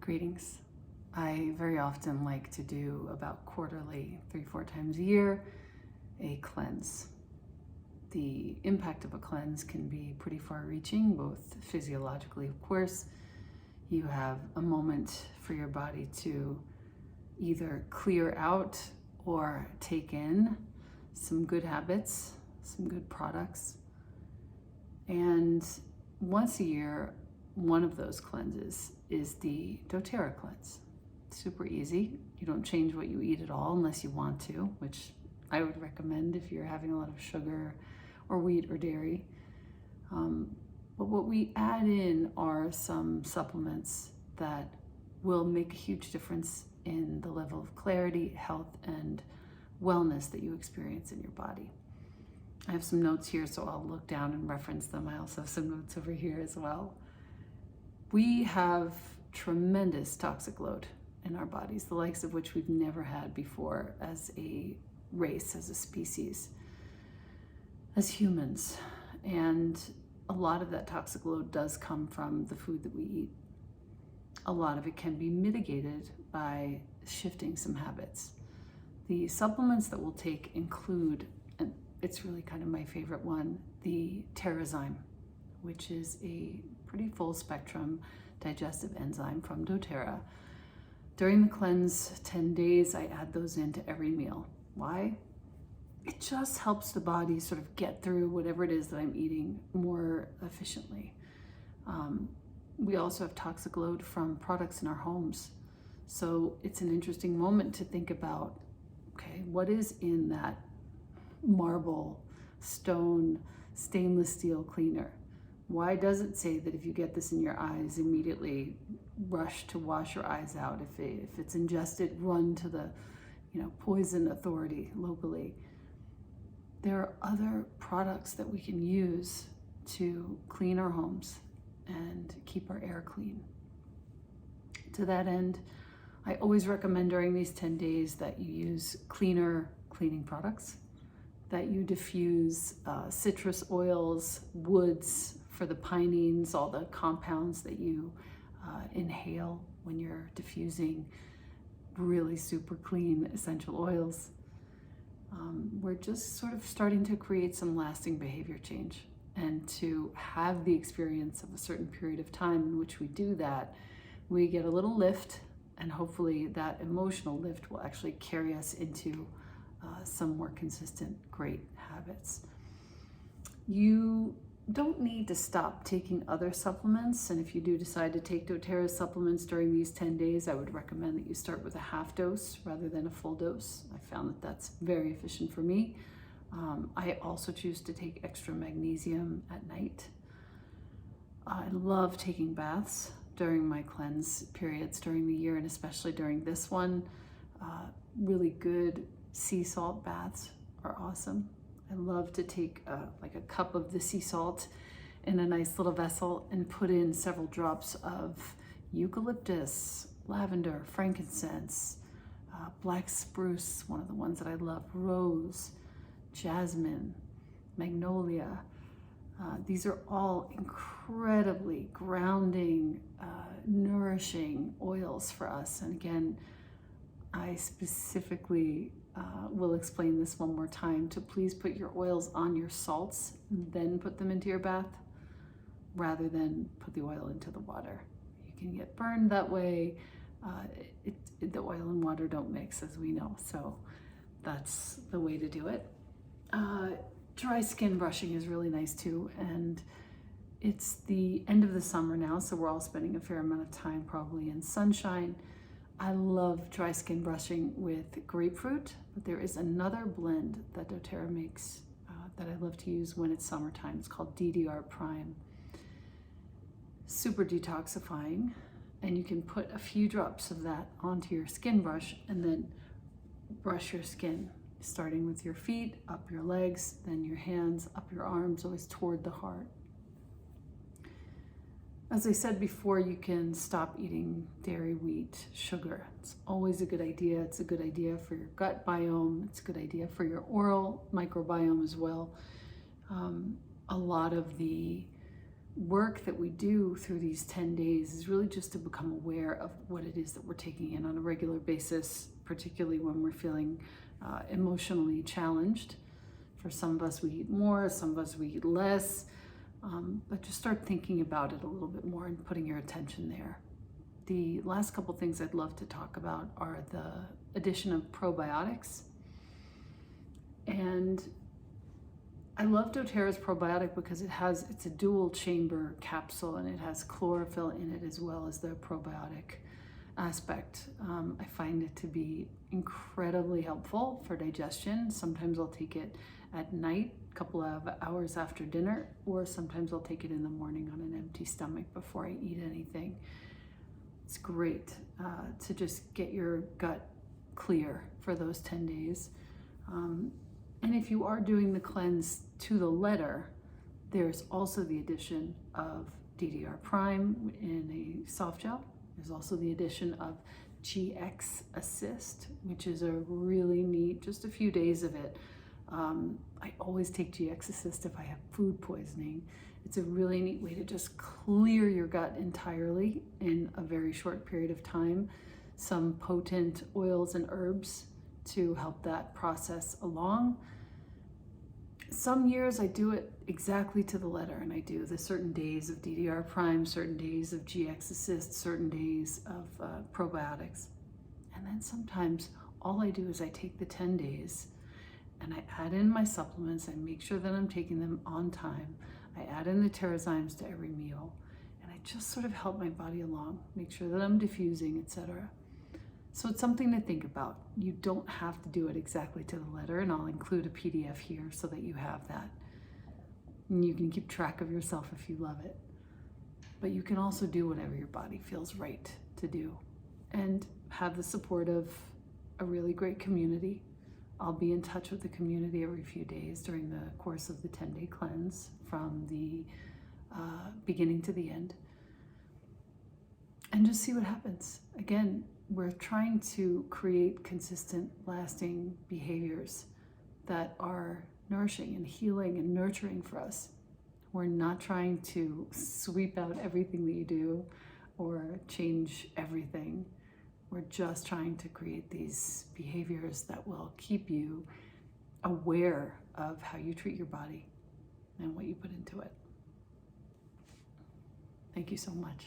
Greetings. I very often like to do about quarterly, 3-4 times a year, a cleanse. The impact of a cleanse can be pretty far-reaching, both physiologically, of course. You have a moment for your body to either clear out or take in some good habits, some good products. And once a year, one of those cleanses is the doTERRA cleanse. Super easy. You don't change what you eat at all unless you want to, which I would recommend if you're having a lot of sugar or wheat or dairy. But what we add in are some supplements that will make a huge difference in the level of clarity, health, and wellness that you experience in your body. I have some notes here, so I'll look down and reference them. I also have some notes over here as well. We have tremendous toxic load in our bodies, the likes of which we've never had before as a race, as a species, as humans. And a lot of that toxic load does come from the food that we eat. A lot of it can be mitigated by shifting some habits. The supplements that we'll take include, and it's really kind of my favorite one, the TerraZyme, which is a pretty full spectrum digestive enzyme from doTERRA. During the cleanse 10 days, I add those into every meal. Why? It just helps the body sort of get through whatever it is that I'm eating more efficiently. We also have toxic load from products in our homes. So it's an interesting moment to think about, okay, what is in that marble, stone, stainless steel cleaner? Why does it say that if you get this in your eyes, immediately rush to wash your eyes out? If it's ingested, run to the poison authority locally. There are other products that we can use to clean our homes and keep our air clean. To that end, I always recommend during these 10 days that you use cleaner cleaning products, that you diffuse citrus oils, woods for the pinene, all the compounds that you inhale when you're diffusing really super clean essential oils. We're just sort of starting to create some lasting behavior change, and to have the experience of a certain period of time in which we do that, we get a little lift, and hopefully that emotional lift will actually carry us into some more consistent, great habits. You don't need to stop taking other supplements, and if you do decide to take doTERRA supplements during these 10 days, I would recommend that you start with a half dose rather than a full dose. I found that that's very efficient for me. I also choose to take extra magnesium at night. I love taking baths during my cleanse periods during the year, and especially during this one. Really good sea salt baths are awesome. I love to take like a cup of the sea salt in a nice little vessel and put in several drops of eucalyptus, lavender, frankincense, black spruce, one of the ones that I love, rose, jasmine, magnolia. These are all incredibly grounding, nourishing oils for us. And again, I specifically will explain this one more time, to please put your oils on your salts, then put them into your bath, rather than put the oil into the water. You can get burned that way. The oil and water don't mix, as we know, so that's the way to do it. Dry skin brushing is really nice too, and it's the end of the summer now, so we're all spending a fair amount of time probably in sunshine. I love dry skin brushing with grapefruit, but there is another blend that doTERRA makes that I love to use when it's summertime. It's called DDR Prime. Super detoxifying, and you can put a few drops of that onto your skin brush and then brush your skin, starting with your feet, up your legs, then your hands, up your arms, always toward the heart. As I said before, you can stop eating dairy, wheat, sugar. It's always a good idea. It's a good idea for your gut biome. It's a good idea for your oral microbiome as well. A lot of the work that we do through these 10 days is really just to become aware of what it is that we're taking in on a regular basis, particularly when we're feeling emotionally challenged. For some of us, we eat more, some of us, we eat less, but just start thinking about it a little bit more and putting your attention there. The last couple things I'd love to talk about are the addition of probiotics. And I love doTERRA's probiotic because it's a dual chamber capsule, and it has chlorophyll in it as well as the probiotic aspect. I find it to be incredibly helpful for digestion. Sometimes I'll take it at night, a couple of hours after dinner, or sometimes I'll take it in the morning on an empty stomach before I eat anything. It's great to just get your gut clear for those 10 days. And if you are doing the cleanse to the letter, there's also the addition of DDR Prime in a soft gel. There's also the addition of GX Assist, which is a really neat, just a few days of it. I always take GX Assist if I have food poisoning. It's a really neat way to just clear your gut entirely in a very short period of time. Some potent oils and herbs to help that process along. Some years I do it exactly to the letter, and I do the certain days of DDR Prime, certain days of GX Assist, certain days of probiotics. And then sometimes all I do is I take the 10 days and I add in my supplements. I make sure that I'm taking them on time. I add in the TerraZymes to every meal, and I just sort of help my body along, make sure that I'm diffusing, etc. So it's something to think about. You don't have to do it exactly to the letter, and I'll include a PDF here so that you have that. And you can keep track of yourself if you love it. But you can also do whatever your body feels right to do, and have the support of a really great community. I'll be in touch with the community every few days during the course of the 10-day cleanse from the beginning to the end. And just see what happens. Again, we're trying to create consistent, lasting behaviors that are nourishing and healing and nurturing for us. We're not trying to sweep out everything that you do or change everything. We're just trying to create these behaviors that will keep you aware of how you treat your body and what you put into it. Thank you so much.